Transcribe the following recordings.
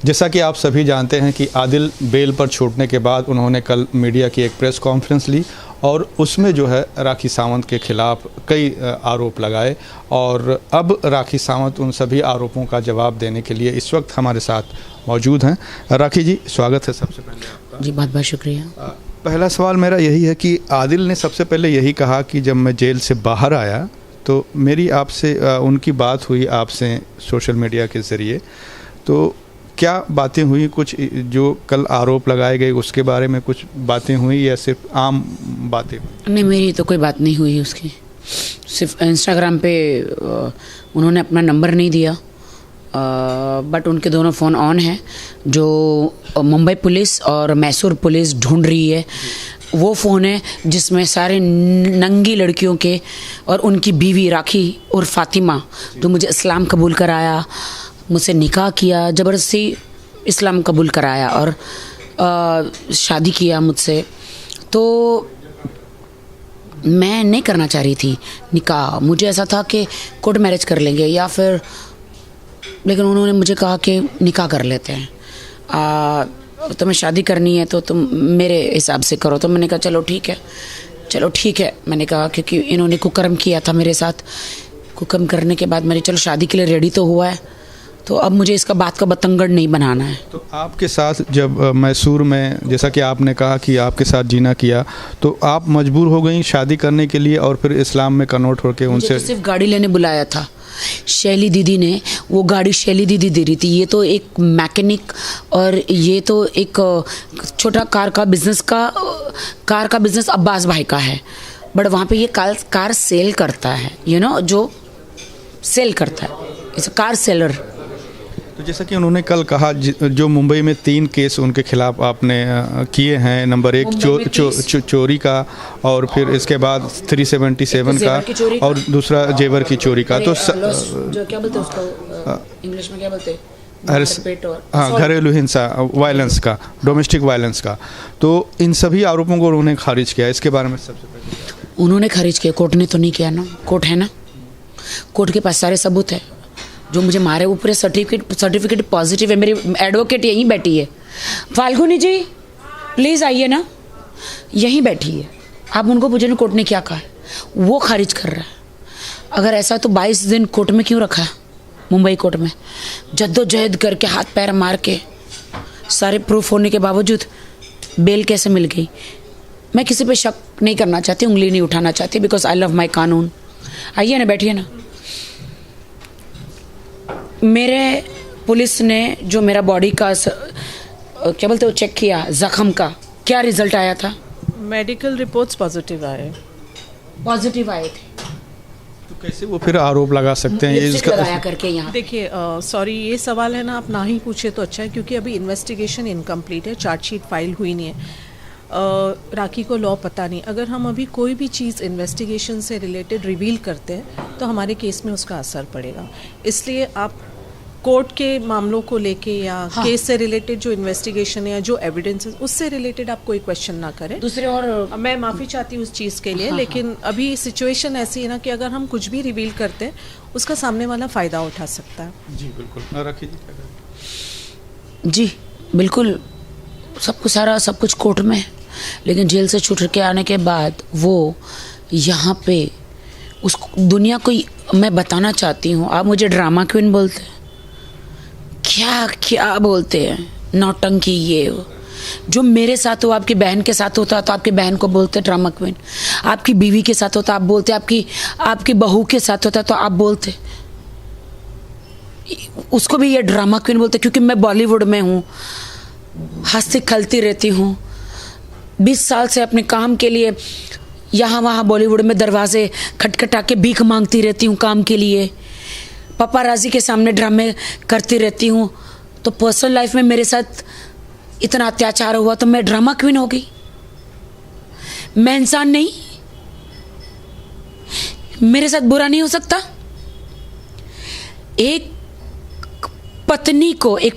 जैसा कि आप सभी जानते हैं कि आदिल बेल पर छूटने के बाद उन्होंने कल मीडिया की एक प्रेस कॉन्फ्रेंस ली और उसमें जो है राखी सावंत के खिलाफ कई आरोप लगाए और अब राखी सावंत उन सभी आरोपों का जवाब देने के लिए इस वक्त हमारे साथ मौजूद हैं। राखी जी, स्वागत है सबसे पहले आपका। जी, बहुत बहुत शुक्रिया। पहला सवाल मेरा यही है कि आदिल ने सबसे पहले यही कहा कि जब मैं जेल से बाहर आया तो मेरी आपसे उनकी बात हुई आपसे सोशल मीडिया के ज़रिए, तो क्या बातें हुई? कुछ जो कल आरोप लगाए गए उसके बारे में कुछ बातें हुई या सिर्फ आम बातें? नहीं, मेरी तो कोई बात नहीं हुई उसकी। सिर्फ इंस्टाग्राम पे उन्होंने अपना नंबर नहीं दिया, बट उनके दोनों फ़ोन ऑन हैं। जो मुंबई पुलिस और मैसूर पुलिस ढूंढ रही है वो फ़ोन है जिसमें सारे नंगी लड़कियों के और उनकी बीवी राखी और फातिमा, जो मुझे इस्लाम कबूल कराया, मुझसे निकाह किया, ज़बरदस्ती इस्लाम कबूल कराया और शादी किया मुझसे। तो मैं नहीं करना चाह रही थी निकाह, मुझे ऐसा था कि कोर्ट मैरिज कर लेंगे या फिर, लेकिन उन्होंने मुझे कहा कि निकाह कर लेते हैं, तुम्हें शादी करनी है तो तुम मेरे हिसाब से करो। तो मैंने कहा चलो ठीक है। मैंने कहा क्योंकि इन्होंने कुकर्म किया था मेरे साथ, कुकर्म करने के बाद मैंने चलो शादी के लिए रेडी तो हुआ है, तो अब मुझे इसका बात का बतंगड़ नहीं बनाना है। तो आपके साथ जब मैसूर में, जैसा कि आपने कहा कि आपके साथ जीना किया, तो आप मजबूर हो गई शादी करने के लिए और फिर इस्लाम में कन्वर्ट होकर उनसे? मुझे तो सिर्फ गाड़ी लेने बुलाया था शैली दीदी ने, वो गाड़ी शैली दीदी दे रही थी। ये तो एक मैकेनिक और ये तो एक छोटा कार का बिज़नेस अब्बास भाई का है, बट वहाँ पे ये कार सेल करता है, जो सेल करता है, इस कार सेलर। तो जैसा कि उन्होंने कल कहा, जो मुंबई में 3 केस उनके खिलाफ आपने किए हैं, नंबर 1 चोरी का, और फिर इसके बाद 377 का, और दूसरा जेवर की चोरी का। तो जो क्या बोलते हैं उसको इंग्लिश में क्या बोलते हैं? हाँ, घरेलू हिंसा, वायलेंस का, डोमेस्टिक वायलेंस का। तो इन सभी आरोपों को उन्होंने खारिज किया। इसके बारे में सबसे पहले उन्होंने खारिज किया, कोर्ट ने तो नहीं किया ना। कोर्ट है ना, कोर्ट के पास सारे सबूत है। जो मुझे मारे वो पूरे सर्टिफिकेट पॉजिटिव है। मेरी एडवोकेट यहीं बैठी है, फाल्गुनी जी प्लीज़ आइए ना, यहीं बैठी है। आप उनको पूछे कोर्ट ने क्या कहा है, वो खारिज कर रहा है। अगर ऐसा तो 22 दिन कोर्ट में क्यों रखा है? मुंबई कोर्ट में जद्दोजहद करके, हाथ पैर मार के, सारे प्रूफ होने के बावजूद बेल कैसे मिल गई? मैं किसी पे शक नहीं करना चाहती, उंगली नहीं उठाना चाहती, बिकॉज आई लव माई कानून। आइए ना, बैठिए ना। मेरे पुलिस ने जो मेरा बॉडी का क्या बोलते हो चेक किया, जख्म का क्या रिजल्ट आया था? मेडिकल रिपोर्ट्स पॉजिटिव आए थे। तो कैसे वो फिर आरोप लगा सकते हैं इसका लगाया करके? यहाँ देखिए, सॉरी, ये सवाल है ना, आप ना ही पूछे तो अच्छा है, क्योंकि अभी इन्वेस्टिगेशन इनकम्प्लीट है, चार्जशीट फाइल हुई नहीं है। राखी को लॉ पता नहीं। अगर हम अभी कोई भी चीज़ इन्वेस्टिगेशन से रिलेटेड रिवील करते हैं तो हमारे केस में उसका असर पड़ेगा। इसलिए आप कोर्ट के मामलों को लेके या केस से रिलेटेड जो इन्वेस्टिगेशन है या जो एविडेंस है उससे रिलेटेड आप कोई क्वेश्चन ना करें। दूसरे, और मैं माफ़ी चाहती हूँ उस चीज़ के लिए, लेकिन अभी सिचुएशन ऐसी है ना कि अगर हम कुछ भी रिवील करते हैं उसका सामने वाला फ़ायदा उठा सकता है। जी बिल्कुल। राखी जी बिल्कुल, सब कुछ कोर्ट में है, लेकिन जेल से छूट के आने के बाद वो यहाँ पे उस दुनिया को मैं बताना चाहती हूँ। आप मुझे ड्रामा क्वीन बोलते हैं, क्या बोलते हैं, नौटंकी। ये जो मेरे साथ हो, आपकी बहन के साथ होता तो आपकी बहन को बोलते ड्रामा क्वीन, आपकी बीवी के साथ होता आप बोलते, आपकी बहू के साथ होता तो आप बोलते, उसको भी ये ड्रामा क्वीन बोलते। क्योंकि मैं बॉलीवुड में हूँ, हंसती खलती रहती हूँ, 20 साल से अपने काम के लिए यहाँ वहाँ बॉलीवुड में दरवाजे खटखटा के भीख मांगती रहती हूँ काम के लिए, पपाराजी के सामने ड्रामे करती रहती हूँ। तो पर्सनल लाइफ में मेरे साथ इतना अत्याचार हुआ तो मैं ड्रामा क्वीन हो गई? मैं इंसान नहीं? मेरे साथ बुरा नहीं हो सकता? एक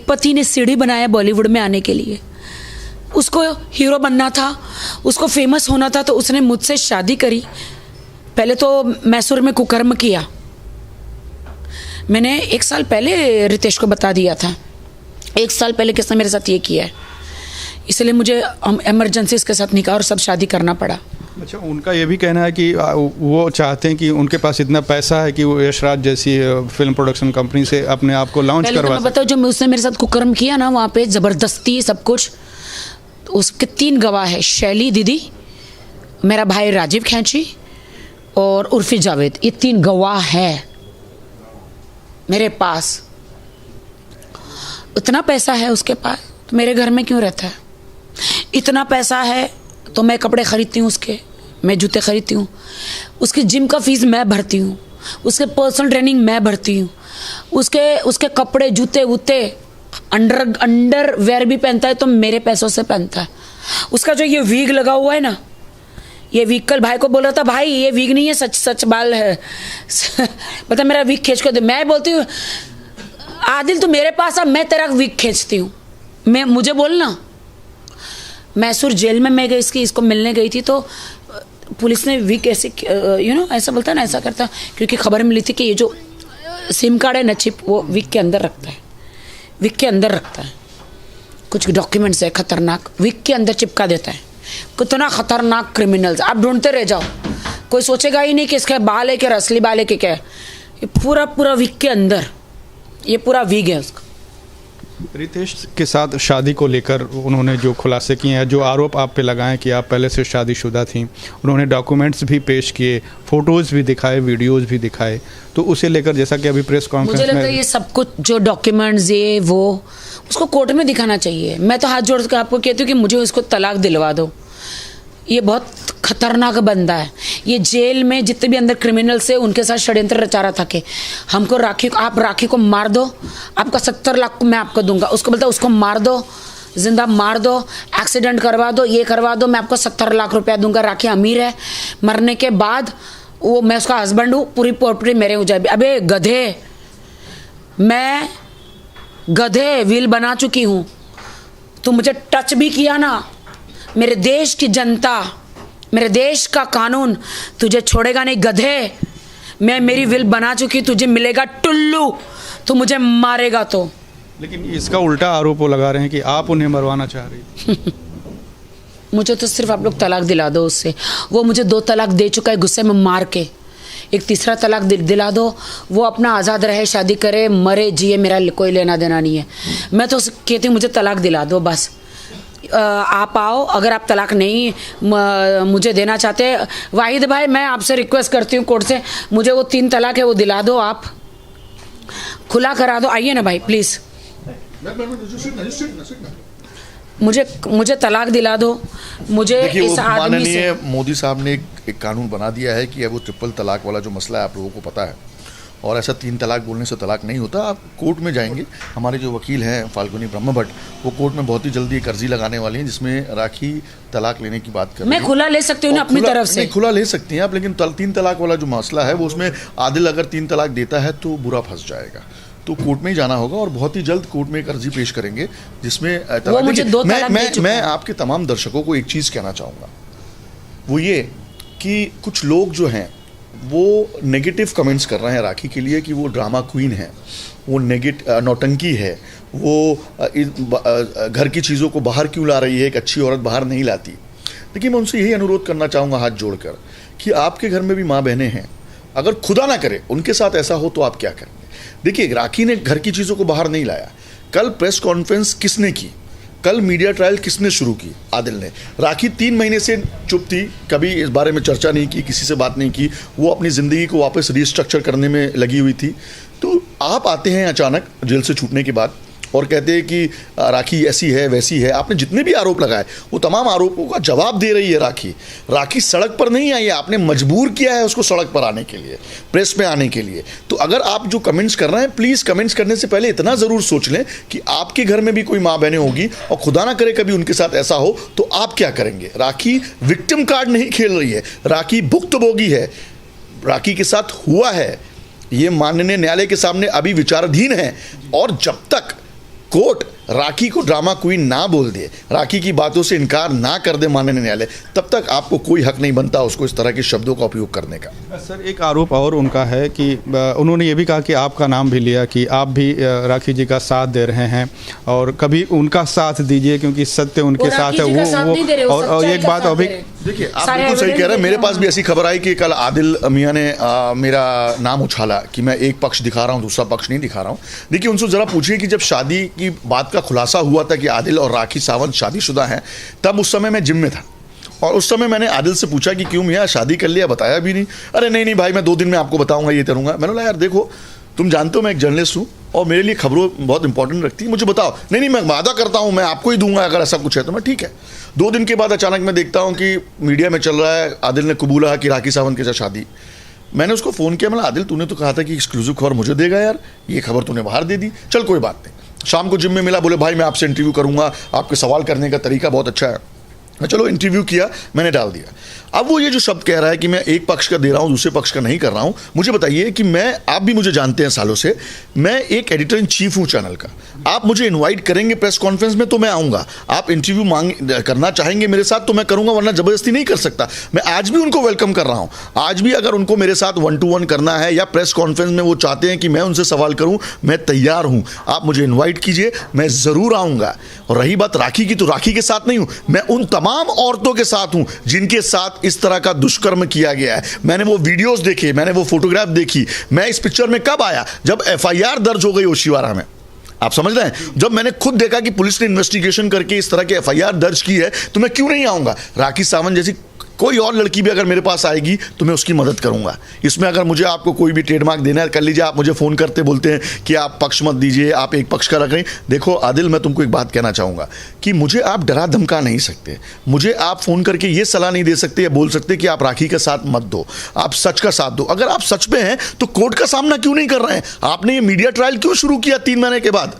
पति ने सीढ़ी बनाया बॉलीवुड में आने के लिए, उसको हीरो बनना था, उसको फेमस होना था, तो उसने मुझसे शादी करी। पहले तो मैसूर में कुकर्म किया। मैंने 1 साल पहले रितेश को बता दिया था, 1 साल पहले किसने मेरे साथ ये किया है, इसलिए मुझे इमरजेंसी इसके साथ निकाह और सब शादी करना पड़ा। अच्छा, उनका ये भी कहना है कि वो चाहते हैं कि उनके पास इतना पैसा है कि वो यशराज जैसी फिल्म प्रोडक्शन कंपनी से अपने आप को लॉन्च करवा सकते। बताओ, जो उसने मेरे साथ कुकर्म किया ना वहाँ पे, ज़बरदस्ती सब कुछ, तो उसके 3 गवाह है, शैली दीदी, मेरा भाई राजीव खैंची और उर्फी जावेद, ये 3 गवाह है मेरे पास। इतना पैसा है उसके पास तो मेरे घर में क्यों रहता है? इतना पैसा है तो मैं कपड़े खरीदती हूँ उसके, मैं जूते खरीदती हूँ, उसकी जिम का फीस मैं भरती हूँ, उसके पर्सनल ट्रेनिंग मैं भरती हूँ, उसके कपड़े जूते वूते अंडरवेयर भी पहनता है तो मेरे पैसों से पहनता है। उसका जो ये वीग लगा हुआ है ना, ये वीग कल भाई को बोल रहा था, भाई ये वीग नहीं है, सच सच बाल है बता मेरा वीग खींच कर दे। मैं बोलती हूँ आदिल तू मेरे पास आ, मैं तेरा वीग खींचती हूँ, मुझे बोलना। मैसूर जेल में मैं गई इसको मिलने गई थी तो पुलिस ने वीग ऐसे ऐसा बोलता है ना, ऐसा करता, क्योंकि खबर मिली थी कि ये जो सिम कार्ड है ना, चिप, वो वीग के अंदर रखता है, वीग के अंदर रखता है, कुछ डॉक्यूमेंट्स है खतरनाक, वीग के अंदर चिपका देता है। कितना खतरनाक क्रिमिनल्स, आप ढूंढते रह जाओ, कोई सोचेगा ही नहीं कि इसका बाल है क्या, असली बाल है कि क्या है। ये पूरा वीग के अंदर, ये पूरा वीग है उसका। रितेश के साथ शादी को लेकर उन्होंने जो खुलासे किए हैं, जो आरोप आप पे लगाए कि आप पहले से शादीशुदा थीं, उन्होंने डॉक्यूमेंट्स भी पेश किए, फोटोज़ भी दिखाए, वीडियोज़ भी दिखाए, तो उसे लेकर जैसा कि अभी प्रेस कॉन्फ्रेंस में, मुझे लगता है ये सब कुछ जो डॉक्यूमेंट्स ये वो उसको कोर्ट में दिखाना चाहिए। मैं तो हाथ जोड़ कर आपको कहती हूँ कि मुझे उसको तलाक दिलवा दो। ये बहुत खतरनाक बंदा है। ये जेल में जितने भी अंदर क्रिमिनल्स है उनके साथ षड्यंत्र रचा रहा था कि हमको आप राखी को मार दो, आपका 70 लाख मैं आपको दूंगा। उसको बोलता उसको मार दो, जिंदा मार दो, एक्सीडेंट करवा दो, ये करवा दो, मैं आपको 70 लाख रुपया दूंगा। राखी अमीर है, मरने के बाद वो मैं उसका हस्बैंड हूँ, पूरी प्रॉपर्टी मेरे हो जाए। अबे गधे, मैं गधे व्हील बना चुकी हूँ, तो मुझे टच भी किया ना, मेरे देश की जनता, मेरे देश का कानून तुझे छोड़ेगा नहीं गधे। मैं मेरी विल बना चुकी, तुझे मिलेगा टुल्लू, तो मुझे मारेगा तो। लेकिन इसका उल्टा आरोप वो लगा रहे हैं कि आप उन्हें मरवाना चाह रही मुझे तो सिर्फ आप लोग तलाक दिला दो उससे। वो मुझे 2 तलाक दे चुका है गुस्से में मार के, एक तीसरा तलाक दिला दो, वो अपना आज़ाद रहे, शादी करे, मरे जिए, मेरा कोई लेना देना नहीं है। मैं तो कहती हूँ मुझे तलाक दिला दो बस। आप आओ, अगर आप तलाक नहीं मुझे देना चाहते, वाहिद भाई मैं आपसे रिक्वेस्ट करती हूँ कोर्ट से, मुझे वो 3 तलाक है वो दिला दो, आप खुला करा दो। आइए ना भाई प्लीज़, मुझे तलाक दिला दो। मुझे इस आदमी से, मोदी साहब ने एक कानून बना दिया है कि अब वो ट्रिपल तलाक वाला जो मसला है आप लोगों को पता है, और ऐसा 3 तलाक बोलने से तलाक नहीं होता। आप कोर्ट में जाएंगे, हमारे जो वकील हैं फाल्गुनी ब्रह्मभट्ट, वो कोर्ट में बहुत ही जल्दी एक अर्जी लगाने वाली हैं जिसमें राखी तलाक लेने की बात कर। मैं खुला ले सकती हूँ ना अपनी तरफ से? खुला ले सकती हैं आप, लेकिन 3 तलाक वाला जो मसला है वो उसमें आदिल अगर 3 तलाक देता है तो बुरा फंस जाएगा, तो कोर्ट में ही जाना होगा और बहुत ही जल्द कोर्ट में एक अर्जी पेश करेंगे जिसमें मैं आपके तमाम दर्शकों को एक चीज़ कहना चाहूँगा, वो ये कि कुछ लोग जो हैं वो नेगेटिव कमेंट्स कर रहे हैं राखी के लिए कि वो ड्रामा क्वीन है, वो नौटंकी है, वो घर की चीज़ों को बाहर क्यों ला रही है, एक अच्छी औरत बाहर नहीं लाती। देखिए मैं उनसे यही अनुरोध करना चाहूँगा हाथ जोड़कर कि आपके घर में भी माँ बहनें हैं, अगर खुदा ना करे उनके साथ ऐसा हो तो आप क्या करेंगे। देखिए राखी ने घर की चीज़ों को बाहर नहीं लाया, कल प्रेस कॉन्फ्रेंस किसने की, कल मीडिया ट्रायल किसने शुरू की, आदिल ने। राखी 3 महीने से चुप थी, कभी इस बारे में चर्चा नहीं की, किसी से बात नहीं की, वो अपनी ज़िंदगी को वापस रिस्ट्रक्चर करने में लगी हुई थी। तो आप आते हैं अचानक जेल से छूटने के बाद और कहते हैं कि राखी ऐसी है वैसी है। आपने जितने भी आरोप लगाए वो तमाम आरोपों का जवाब दे रही है राखी। राखी सड़क पर नहीं आई है, आपने मजबूर किया है उसको सड़क पर आने के लिए, प्रेस में आने के लिए। तो अगर आप जो कमेंट्स कर रहे हैं, प्लीज़ कमेंट्स करने से पहले इतना ज़रूर सोच लें कि आपके घर में भी कोई माँ बहनें होगी और खुदा ना करे कभी उनके साथ ऐसा हो तो आप क्या करेंगे। राखी विक्टिम कार्ड नहीं खेल रही है, राखी भुक्तभोगी है, राखी के साथ हुआ है, ये माननीय न्यायालय के सामने अभी विचाराधीन है। और जब तक कोर्ट राखी को ड्रामा क्वीन ना बोल दे, राखी की बातों से इनकार ना कर दे माननीय न्यायालय, तब तक आपको कोई हक नहीं बनता उसको इस तरह के शब्दों का उपयोग करने का। सर एक आरोप और उनका है कि उन्होंने ये भी कहा कि आपका नाम भी लिया कि आप भी राखी जी का साथ दे रहे हैं और कभी उनका साथ दीजिए क्योंकि सत्य उनके साथ है। वो और एक बात अभी देखिए, आप बिल्कुल सही कह रहे हैं। मेरे पास भी ऐसी खबर आई कि कल आदिल मियां ने मेरा नाम उछाला कि मैं एक पक्ष दिखा रहा हूं, दूसरा पक्ष नहीं दिखा रहा हूं। देखिए, उनसे ज़रा पूछिए कि जब शादी की बात का खुलासा हुआ था कि आदिल और राखी सावंत शादीशुदा हैं, तब उस समय मैं जिम में था और उस समय मैंने आदिल से पूछा कि क्यों मियां शादी कर लिया, बताया भी नहीं। अरे नहीं भाई, मैं 2 दिन में आपको बताऊंगा, ये करूंगा। मैंने बोला यार देखो, तुम जानते हो मैं एक जर्नलिस्ट हूँ और मेरे लिए खबरों बहुत इंपॉर्टेंट रखती है, मुझे बताओ। नहीं मैं वादा करता हूँ, मैं आपको ही दूंगा अगर ऐसा कुछ है तो। मैं ठीक है। 2 दिन के बाद अचानक मैं देखता हूँ कि मीडिया में चल रहा है आदिल ने कबूला कि राखी सावंत के साथ शादी। मैंने उसको फ़ोन किया, मैंने आदिल तूने तो कहा था कि एक्सक्लूसिव खबर मुझे देगा यार, ये खबर तूने बाहर दे दी। चल कोई बात नहीं। शाम को जिम में मिला, बोले भाई मैं आपसे इंटरव्यू करूँगा, आपके सवाल करने का तरीका बहुत अच्छा है। चलो इंटरव्यू किया, मैंने डाल दिया। अब वो ये जो शब्द कह रहा है कि मैं एक पक्ष का दे रहा हूँ, दूसरे पक्ष का नहीं कर रहा हूँ, मुझे बताइए कि आप भी मुझे जानते हैं सालों से, मैं एक एडिटर इन चीफ हूँ चैनल का। आप मुझे इनवाइट करेंगे प्रेस कॉन्फ्रेंस में तो मैं आऊँगा, आप इंटरव्यू करना चाहेंगे मेरे साथ तो मैं करूँगा, वरना ज़बरदस्ती नहीं कर सकता। मैं आज भी उनको वेलकम कर रहा हूँ। आज भी अगर उनको मेरे साथ 1-to-1 करना है या प्रेस कॉन्फ्रेंस में वो चाहते हैं कि मैं उनसे सवाल करूँ, मैं तैयार हूँ। आप मुझे इन्वाइट कीजिए, मैं ज़रूर आऊँगा। और रही बात राखी की, तो राखी के साथ नहीं हूँ, मैं उन तमाम औरतों के साथ हूँ जिनके साथ इस तरह का दुष्कर्म किया गया है। मैंने वो वीडियोस देखे, मैंने वो फोटोग्राफ देखी। मैं इस पिक्चर में कब आया? जब एफआईआर दर्ज हो गई ओशिवारा में। आप समझ रहे हैं? जब मैंने खुद देखा कि पुलिस ने इन्वेस्टिगेशन करके इस तरह के एफआईआर दर्ज की है, तो मैं क्यों नहीं आऊंगा? राखी सावंत जैसी कोई और लड़की भी अगर मेरे पास आएगी तो मैं उसकी मदद करूंगा। इसमें अगर मुझे आपको कोई भी ट्रेडमार्क देना है, कर लीजिए। आप मुझे फ़ोन करते बोलते हैं कि आप पक्ष मत दीजिए, आप एक पक्ष का रख रहे हैं। देखो आदिल, मैं तुमको एक बात कहना चाहूँगा कि मुझे आप डरा धमका नहीं सकते। मुझे आप फ़ोन करके ये सलाह नहीं दे सकते या बोल सकते कि आप राखी का साथ मत दो, आप सच का साथ दो। अगर आप सच में हैं तो कोर्ट का सामना क्यों नहीं कर रहे हैं? आपने ये मीडिया ट्रायल क्यों शुरू किया 3 महीने के बाद?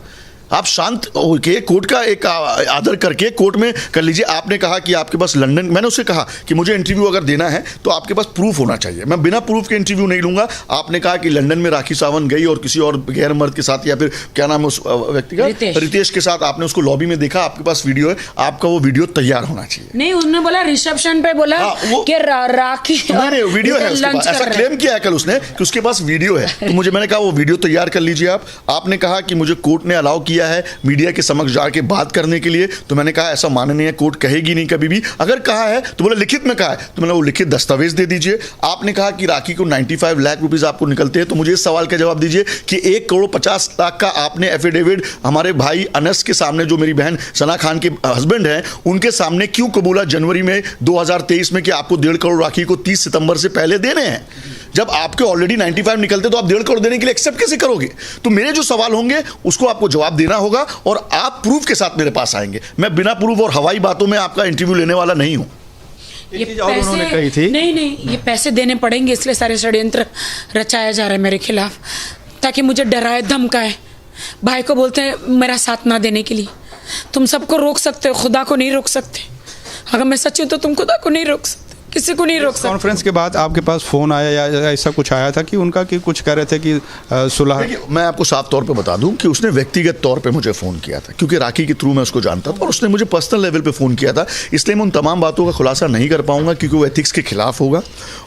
आप शांत होके कोर्ट का एक आदर करके कोर्ट में कर लीजिए। आपने कहा कि आपके पास लंदन, मैंने उससे कहा कि मुझे इंटरव्यू अगर देना है तो आपके पास प्रूफ होना चाहिए, मैं बिना प्रूफ के इंटरव्यू नहीं लूंगा। आपने कहा कि लंदन में राखी सावंत गई और किसी और गैर मर्द के साथ, या फिर क्या नाम है उस व्यक्ति का, रितेश के साथ, आपने उसको लॉबी में देखा, आपके पास वीडियो है, आपका वो वीडियो तैयार होना चाहिए। नहीं, उसने बोला रिसेप्शन पे बोला कि राखी वीडियो है, ऐसा क्लेम किया है कल उसने कि उसके पास वीडियो है। तो मुझे, मैंने कहा वो वीडियो तैयार कर लीजिए आप। आपने कहा कि मुझे कोर्ट ने अलाउ किया है मीडिया के समक्ष जाके बात करने के लिए, तो मैंने कहा ऐसा माननीय कोर्ट कहेगी नहीं कभी भी। अगर कहा है तो बोला लिखित में कहा है, तो मैंने वो लिखित दस्तावेज दे दीजिए। आपने कहा कि राखी को 95 लाख रुपीस आपको निकलते हैं, तो मुझे इस सवाल का जवाब दीजिए कि 1 करोड़ 50 लाख का आपने एफिडेविट हमारे भाई अनस के सामने, जो मेरी बहन सना खान के हस्बैंड हैं, उनके सामने क्यों कबूला जनवरी में 2023 में कि आपको 1.5 करोड़ राखी को 30 सितंबर से पहले देने हैं? जब आपके ऑलरेडी 95 निकलते तो आप 1.5 करोड़ देने के लिए एक्सेप्ट कैसे करोगे? तो मेरे जो सवाल होंगे उसको आपको जवाब देना होगा और आप प्रूफ के साथ मेरे पास आएंगे। मैं बिना प्रूफ और हवाई बातों में आपका इंटरव्यू लेने वाला नहीं हूं। ये पैसे उन्होंने कही थी, नहीं ये पैसे देने पड़ेंगे, इसलिए सारे षड्यंत्र रचाया जा रहा है मेरे खिलाफ, ताकि मुझे डराए धमकाए। भाई को बोलते हैं मेरा साथ ना देने के लिए। तुम सबको रोक सकते हो, खुदा को नहीं रोक सकते। अगर मैं सच्ची हूं तो तुम खुदा को नहीं रोक सकते, किसी को नहीं रोक सकते। कॉन्फ्रेंस के बाद आपके पास फ़ोन आया या ऐसा कुछ आया था कि उनका कि कुछ कह रहे थे कि सुलह? मैं आपको साफ तौर पे बता दूं कि उसने व्यक्तिगत तौर पे मुझे फ़ोन किया था, क्योंकि राखी के थ्रू मैं उसको जानता था और उसने मुझे पर्सनल लेवल पे फ़ोन किया था। इसलिए मैं उन तमाम बातों का खुलासा नहीं कर पाऊंगा क्योंकि वो एथिक्स के खिलाफ होगा।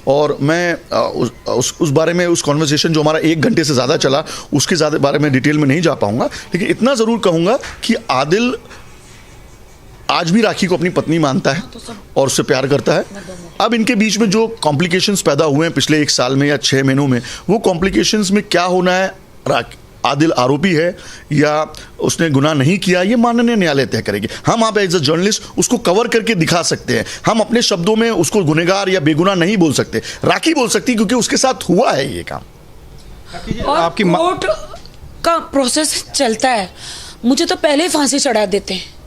और मैं उस बारे में, उस कॉन्वर्सेशन जो हमारा 1 घंटे से ज़्यादा चला, उसके ज़्यादा बारे में डिटेल में नहीं जा पाऊंगा। लेकिन इतना ज़रूर कहूँगा कि आदिल आज भी राखी को अपनी पत्नी मानता है और उससे प्यार करता है। अब इनके बीच में जो कॉम्प्लिकेशंस पैदा हुए हैं पिछले 1 साल में या 6 महीनों में, वो कॉम्प्लिकेशंस में क्या होना है, आदिल आरोपी है या उसने गुनाह नहीं किया, ये माननीय न्यायालय तय करेगी। हम आप एज अ जर्नलिस्ट उसको कवर करके दिखा सकते हैं, हम अपने शब्दों में उसको गुनहगार या बेगुनाह नहीं बोल सकते। राखी बोल सकती क्योंकि उसके साथ हुआ है ये काम। और आपकी कोर्ट का प्रोसेस चलता है, मुझे तो पहले ही फांसी चढ़ा देते हैं।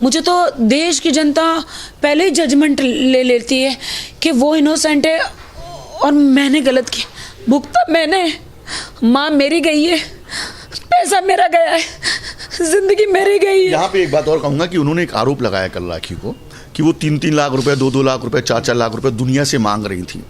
मुझे तो देश की जनता पहले ही जजमेंट ले लेती है कि वो इनोसेंट है और मैंने गलत किया। भुगता मैंने, माँ मेरी गई है, पैसा मेरा गया है, जिंदगी मेरी गई है। यहाँ पे एक बात और कहूँगा कि उन्होंने एक आरोप लगाया कल राखी को कि वो 3-3 लाख रुपए, 2-2 लाख रुपए, 4-4 लाख रुपए दुनिया से मांग रही थी।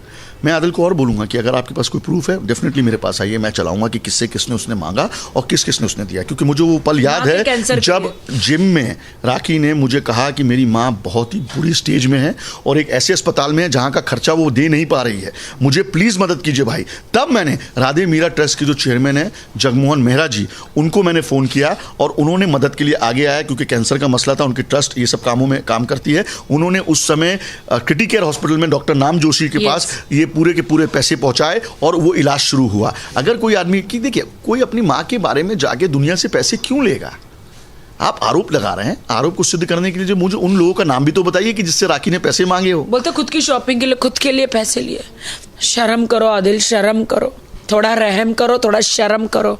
मैं आदिल को और बोलूँगा कि अगर आपके पास कोई प्रूफ है डेफिनेटली मेरे पास आइए, मैं चलाऊंगा कि किससे किसने उसने मांगा और किसने उसने दिया। क्योंकि मुझे वो पल याद है जब जिम में राखी ने मुझे कहा कि मेरी माँ बहुत ही बुरी स्टेज में है और एक ऐसे अस्पताल में है जहाँ का खर्चा वो दे नहीं पा रही है, मुझे प्लीज़ मदद कीजिए भाई। तब मैंने राधे मीरा ट्रस्ट के जो चेयरमैन है जगमोहन मेहरा जी, उनको मैंने फ़ोन किया और उन्होंने मदद के लिए आगे आया, क्योंकि कैंसर का मसला था, उनकी ट्रस्ट ये सब कामों में काम करती है। उन्होंने उस समय क्रिटिकेयर हॉस्पिटल में डॉक्टर नाम जोशी के पास ये पूरे के पूरे पैसे पहुंचाए और वो इलाज शुरू हुआ। अगर कोई आदमी की देखिए, कोई अपनी माँ के बारे में जाके दुनिया से पैसे क्यों लेगा? आप आरोप लगा रहे हैं, आरोप को सिद्ध करने के लिए मुझे उन लोगों का नाम भी तो बताइए कि जिससे राखी ने पैसे मांगे हो। बोलते खुद की शॉपिंग के लिए खुद के लिए पैसे लिए। शर्म करो आदिल, शर्म करो, थोड़ा रहम करो, थोड़ा शर्म करो।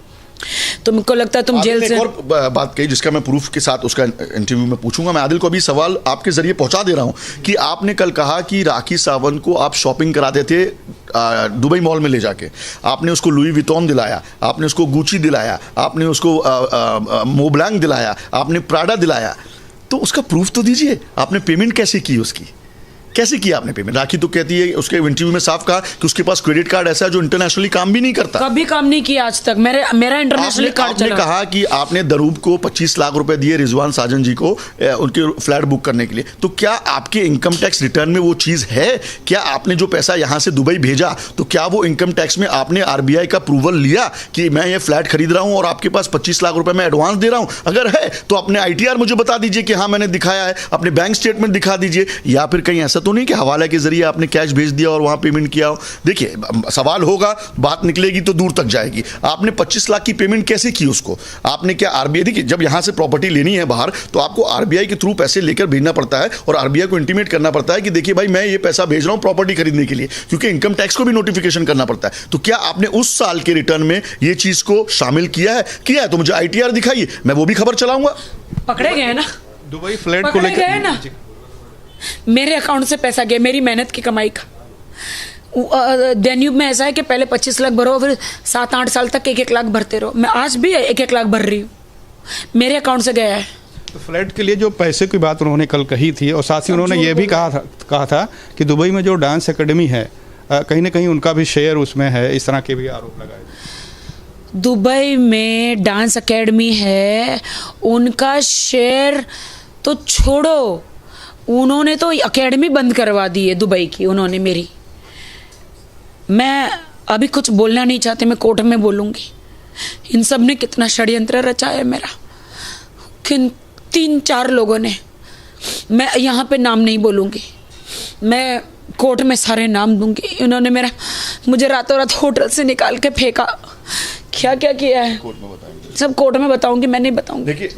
तुमको लगता है तुम जेल से। और बात कही जिसका मैं प्रूफ के साथ उसका इंटरव्यू में पूछूंगा। मैं आदिल को अभी सवाल आपके जरिए पहुंचा दे रहा हूं कि आपने कल कहा कि राखी सावंत को आप शॉपिंग कराते थे दुबई मॉल में ले जाके, आपने उसको लुई विटॉन दिलाया, आपने उसको गुची दिलाया, आपने उसको मोब्लैंक दिलाया, आपने प्राडा दिलाया, तो उसका प्रूफ तो दीजिए। आपने पेमेंट कैसे की उसकी, कैसे किया आपने पेमेंट? राखी तो कहती है, उसके इंटरव्यू में साफ कहा कि उसके पास क्रेडिट कार्ड ऐसा है जो इंटरनेशनली काम भी नहीं करता। कभी काम नहीं किया आज तक। मेरा इंटरनेशनल कार्ड चला। आपने कहा कि आपने दरूब को 25 लाख रुपए दिए रिजवान साजन जी को उनके फ्लैट बुक करने के लिए। तो क्या आपके इनकम टैक्स रिटर्न में वो चीज है? क्या आपने जो पैसा यहां से दुबई भेजा तो क्या वो इनकम टैक्स में आपने आरबीआई का अप्रूवल लिया कि मैं ये फ्लैट खरीद रहा हूं और आपके पास 25 लाख रुपए मैं एडवांस दे रहा हूं? अगर है तो अपने आईटीआर मुझे बता दीजिए कि हाँ मैंने दिखाया है, अपने बैंक स्टेटमेंट दिखा दीजिए। या फिर कहीं ऐसा तो नहीं कि हवाले के जरिए आपने कैश भेज दिया और वहां पेमेंट किया हो? देखिए सवाल होगा, बात निकलेगी तो दूर तक जाएगी। आपने 25 लाख की पेमेंट कैसे की उसको? आपने क्या आरबीआई, देखिए जब यहां से प्रॉपर्टी लेनी है बाहर तो आपको आरबीआई के थ्रू पैसे लेकर भेजना पड़ता है और आरबीआई को इंटीमेट करना पड़ता है कि देखिए भाई मैं ये पैसा भेज रहा हूं प्रॉपर्टी खरीदने के लिए, क्योंकि इनकम टैक्स को भी नोटिफिकेशन करना पड़ता है। तो क्या आपने उस साल के रिटर्न में ये चीज को शामिल किया है? किया है तो मुझे आईटीआर दिखाइए, मैं वो भी खबर चलाऊंगा। पकड़े गए ना दुबई फ्लैट को लेकर ना, मेरे अकाउंट से पैसा गया, मेरी मेहनत की कमाई का। देन्यूब में ऐसा है कि पहले 25 लाख भरो, फिर 7-8 साल तक 1-1 लाख भरते रहो। मैं आज भी 1-1 लाख भर रही हूँ, मेरे अकाउंट से गया है। तो फ्लैट के लिए जो पैसे की बात उन्होंने कल कही थी और साथ ही उन्होंने ये भी कहा था कि दुबई में जो डांस एकेडमी है कहीं ना कहीं उनका भी शेयर उसमें है, इस तरह के भी आरोप लगाए। दुबई में डांस एकेडमी है, उनका शेयर तो छोड़ो, उन्होंने तो एकेडमी बंद करवा दी है दुबई की उन्होंने मेरी। मैं अभी कुछ बोलना नहीं चाहती, मैं कोर्ट में बोलूँगी। इन सब ने कितना षड्यंत्र रचा है मेरा, किन 3-4 लोगों ने। मैं यहाँ पे नाम नहीं बोलूँगी, मैं कोर्ट में सारे नाम दूंगी। इन्होंने मुझे रातों रात होटल से निकाल के फेंका, क्या क्या किया है कोर्ट में बताएंगे, सब कोर्ट में बताऊंगी, मैं नहीं बताऊंगी। देखिए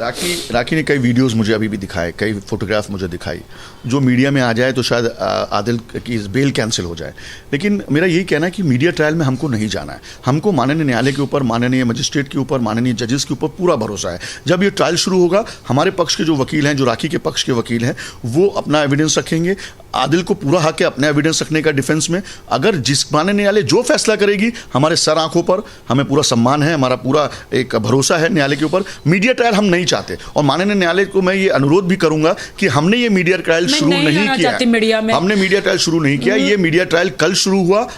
राखी ने कई वीडियोस मुझे अभी भी दिखाए, कई फोटोग्राफ मुझे दिखाई, जो मीडिया में आ जाए तो शायद आदिल की बेल कैंसिल हो जाए। लेकिन मेरा यही कहना है कि मीडिया ट्रायल में हमको नहीं जाना है। हमको माननीय न्यायालय के ऊपर, माननीय मजिस्ट्रेट के ऊपर, माननीय जजेस के ऊपर पूरा भरोसा है। जब ये ट्रायल शुरू होगा, हमारे पक्ष के जो वकील हैं, जो राखी के पक्ष के वकील हैं, वो अपना एविडेंस रखेंगे। आदिल को पूरा हक है अपना एविडेंस रखने का डिफेंस में। अगर जिस माननीय न्यायालय जो फैसला करेगी, हमारे सर आंखों पर हमें पूरा सम्मान है, हमारा पूरा एक भरोसा है न्यायालय के ऊपर। मीडिया ट्रायल हम नहीं चाहते और माननीय न्यायालय को मैं ये अनुरोध भी करूंगा कि हमने ये मीडिया ट्रायल शुरू नहीं किया, हमने मीडिया ट्रायल शुरू नहीं किया। ये मीडिया ट्रायल कल शुरू हुआ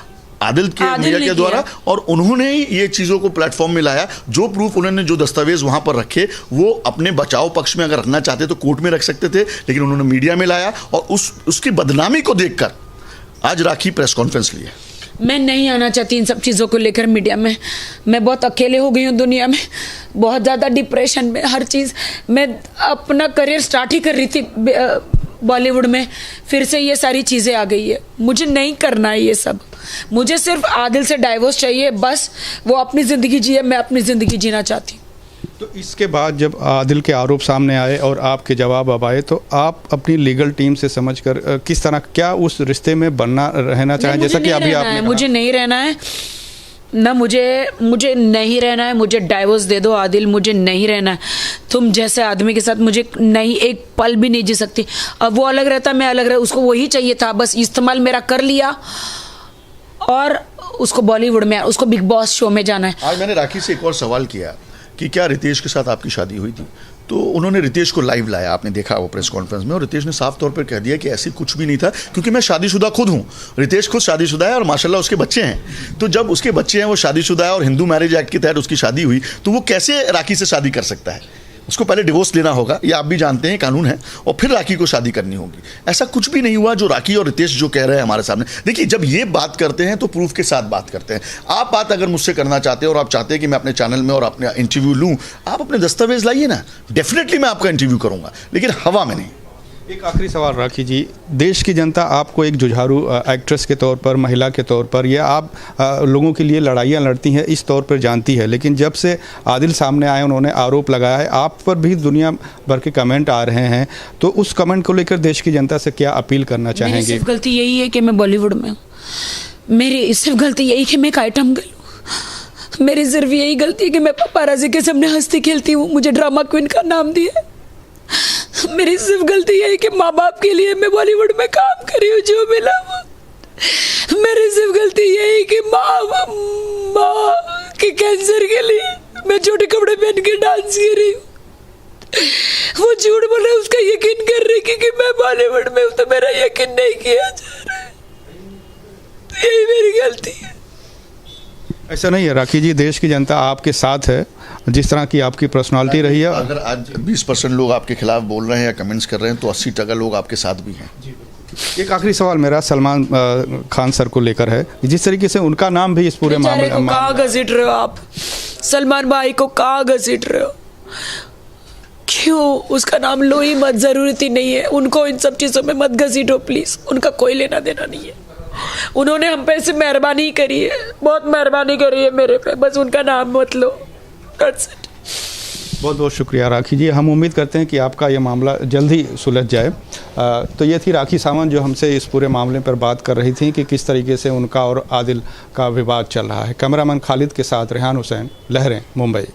आदिल के मीडिया के द्वारा और उन्होंने ही ये चीज़ों को प्लेटफॉर्म में लाया। जो प्रूफ उन्होंने, जो दस्तावेज वहां पर रखे, वो अपने बचाव पक्ष में अगर रखना चाहते तो कोर्ट में रख सकते थे, लेकिन उन्होंने मीडिया में लाया और उसकी बदनामी को देखकर आज राखी प्रेस कॉन्फ्रेंस ली है। मैं नहीं आना चाहती इन सब चीज़ों को लेकर मीडिया में। मैं बहुत अकेले हो गई हूँ दुनिया में, बहुत ज़्यादा डिप्रेशन में, हर चीज़। मैं अपना करियर स्टार्ट ही कर रही थी बॉलीवुड में, फिर से ये सारी चीज़ें आ गई है। मुझे नहीं करना है ये सब, मुझे सिर्फ आदिल से डाइवोर्स चाहिए बस। वो अपनी ज़िंदगी जिए, मैं अपनी ज़िंदगी जीना चाहती हूँ। तो इसके बाद जब आदिल के आरोप सामने आए और आपके जवाब अब आए, तो आप अपनी लीगल टीम से समझकर किस तरह, क्या उस रिश्ते में बनना रहना चाहें? जैसा कि अभी आपने कहा, मुझे नहीं रहना है ना, मुझे नहीं रहना है। मुझे डाइवोर्स दे दो आदिल, मुझे नहीं रहना है। तुम जैसे आदमी के साथ मुझे नहीं, एक पल भी नहीं जी सकती। अब वो अलग रहता, मैं अलग रह, उसको वही चाहिए था, बस इस्तेमाल मेरा कर लिया और उसको बॉलीवुड में, उसको बिग बॉस शो में जाना है। आज मैंने राखी से एक और सवाल किया कि क्या रितेश के साथ आपकी शादी हुई थी? तो उन्होंने रितेश को लाइव लाया, आपने देखा वो प्रेस कॉन्फ्रेंस में, और रितेश ने साफ तौर पर कह दिया कि ऐसी कुछ भी नहीं था, क्योंकि मैं शादीशुदा खुद हूँ, रितेश खुद शादीशुदा है और माशाल्लाह उसके बच्चे हैं। तो जब उसके बच्चे हैं, वो शादीशुदा है और हिंदू मैरिज एक्ट के तहत उसकी शादी हुई, तो वो कैसे राखी से शादी कर सकता है? उसको पहले डिवोर्स लेना होगा, ये आप भी जानते हैं कानून है, और फिर राखी को शादी करनी होगी। ऐसा कुछ भी नहीं हुआ जो राखी और रितेश जो कह रहे हैं हमारे सामने। देखिए, जब ये बात करते हैं तो प्रूफ के साथ बात करते हैं। आप बात अगर मुझसे करना चाहते हैं और आप चाहते हैं कि मैं अपने चैनल में और अपने इंटरव्यू लूँ, आप अपने दस्तावेज लाइए ना, डेफिनेटली मैं आपका इंटरव्यू करूँगा, लेकिन हवा में नहीं। एक आखिरी सवाल राखी जी, देश की जनता आपको एक जुझारू एक्ट्रेस के तौर पर, महिला के तौर पर, या आप लोगों के लिए लड़ाइयाँ लड़ती हैं इस तौर पर जानती है, लेकिन जब से आदिल सामने आए, उन्होंने आरोप लगाया है, आप पर भी दुनिया भर के कमेंट आ रहे हैं, तो उस कमेंट को लेकर देश की जनता से क्या अपील करना चाहेंगे? मेरी सिर्फ गलती यही है कि मैं बॉलीवुड में हूँ, मेरी सिर्फ गलती यही कि मैं एक आइटम गर्ल हूँ, मेरी सिर्फ यही गलती है कि मैं पपाराजी के सामने हंसती खेलती हूँ, मुझे ड्रामा क्वीन का नाम दिया। मेरी सिर्फ गलती यही कि माँ बाप के लिए मैं बॉलीवुड में काम कर रही हूँ, जो मिला वो। मेरी सिर्फ गलती यही कि माँ के कैंसर के लिए मैं छोटे कपड़े पहन के डांस कर रही हूँ। वो झूठ बोले, उसका यकीन कर रही कि मैं बॉलीवुड में हूँ, तो मेरा यकीन नहीं किया जा रहा है। यही मेरी गलती है। ऐसा नहीं है राखी जी, देश की जनता आपके साथ है, जिस तरह की आपकी पर्सनालिटी रही है। अगर आज 20% लोग आपके खिलाफ बोल रहे हैं या कमेंट्स कर रहे हैं, तो 80% लोग आपके साथ भी हैं। एक आखिरी सवाल मेरा सलमान खान सर को लेकर है, जिस तरीके से उनका नाम भी इस पूरे मामले को कहाँ घसीट रहे हो आप? सलमान भाई को कहाँ घसीट रहे हो? क्यों उसका नाम लो ही मत, जरूरत ही नहीं है। उनको इन सब चीज़ों में मत घसीटो प्लीज़, उनका कोई लेना देना नहीं है। उन्होंने हम पे से मेहरबानी करी है, बहुत मेहरबानी करी है मेरे पे, बस उनका नाम मत लो। बहुत बहुत शुक्रिया राखी जी, हम उम्मीद करते हैं कि आपका ये मामला जल्द ही सुलझ जाए। तो ये थी राखी सावंत जो हमसे इस पूरे मामले पर बात कर रही थी कि किस तरीके से उनका और आदिल का विवाद चल रहा है। कैमरामैन खालिद के साथ रेहान हुसैन, लहरें, मुंबई।